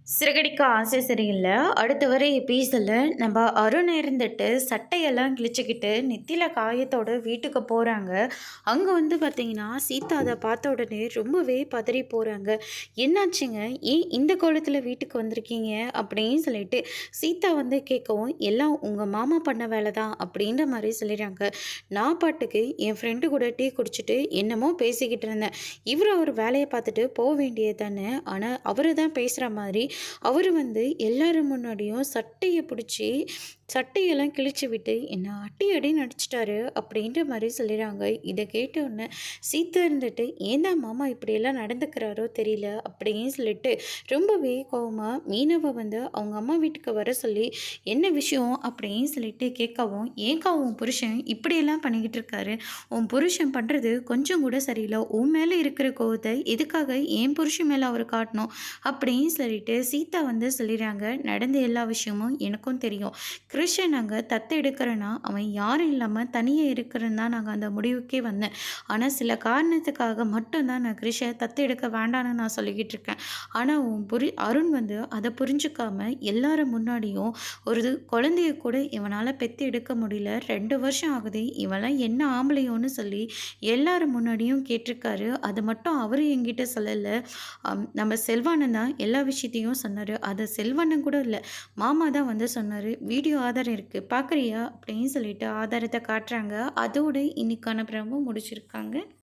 சிறகடிக்க ஆசை சரியில்ல. அடுத்து வர எபிசோட்ல நம்ம அருண் இருந்துட்டு சட்டையெல்லாம் கிழிச்சுக்கிட்டு நெத்தியில காயத்தோட வீட்டுக்கு போறாங்க. அங்க வந்து பார்த்தீங்கன்னா, சீதா அத பார்த்த உடனே ரொம்பவே பதறி போறாங்க. "என்னாச்சுங்க? ஏன் இந்த கோலத்துல வீட்டுக்கு வந்திருக்கீங்க?" அப்படின்னு சொல்லிட்டு சீதா வந்து கேட்கவும், "எல்லாம் உங்க மாமா பண்ண வேலை தான்" அப்படின்ற மாரி சொல்லிடுறாங்க. நான் பாட்டுக்கு என் ஃப்ரெண்டு கூட டீ குடிச்சிட்டு என்னமோ பேசிக்கிட்டு இருந்தேன். இவரு அவர் வேலைய பார்த்துட்டு போ வேண்டியது தானே. ஆனா அவரு தான் பேசுற மாரி அவரு வந்து எல்லாரும் முன்னாடியும் சட்டைய புடிச்சு, சட்டையெல்லாம் கிழிச்சு விட்டு, என்ன அடி அடின்னு அடிச்சுட்டாரு அப்படின்ற மாரி சொல்லிறாங்க. இத கேட்ட உடனே சீதா இருந்துட்டு, "ஏன் தான் மாமா இப்படியெல்லாம் நடந்துக்கிறாரோ தெரியல" அப்படின்னு சொல்லிட்டு ரொம்பவே கோவமா மீனவ வந்து அவங்க அம்மா வீட்டுக்கு வர சொல்லி, "என்ன விஷயம்?" அப்படின்னு சொல்லிட்டு கேட்கவும், "ஏன்க்கா உன் புருஷன் இப்படியெல்லாம் பண்ணிக்கிட்டு இருக்காரு? உன் புருஷன் பண்றது கொஞ்சம் கூட சரியில்ல. உன் மேல இருக்கிற கோவத்த எதுக்காக என் புருஷன் மேல அவரு காட்டணும்?" அப்படின்னு சொல்லிட்டு சீதா வந்து சொல்லிடுறாங்க. நடந்த எல்லா விஷயமும் எனக்கும் தெரியும். கிருஷ்ண நாங்க தத்து எடுக்கிறேன்னா, அவன் யாரும் இல்லாம தனியா இருக்கிறன்னு தான் நாங்க அந்த முடிவுக்கே வந்தேன். ஆனா, சில காரணத்துக்காக மட்டும் தான் நான் கிருஷ தத்து எடுக்க வேண்டான்னு நான் சொல்லிக்கிட்டு இருக்கேன். ஆனா, உன் அருண் வந்து அத புரிஞ்சுக்காம எல்லாரும் முன்னாடியும் ஒரு குழந்தைய கூட இவனால பெத்து எடுக்க முடியல. 2 வருஷம் ஆகுது. இவன்லாம் என்ன ஆம்பளையோன்னு சொல்லி எல்லாரும் முன்னாடியும் கேட்டிருக்காரு. அது மட்டும் அவரு என்கிட்ட சொல்லல. நம்ம செல்வானன் தான் எல்லா விஷயத்தையும் சொன்னாரு. அது செல்வண்ணன் கூட இல்ல. மாமா தான் வந்து சொன்னாரு. வீடியோ ஆதாரம் இருக்கு. பார்க்குறியா? அப்படின்னு சொல்லிட்டு ஆதாரத்த காட்டுறாங்க. அதோட இன்னைக்கான பிரமோ முடிச்சிருக்காங்க.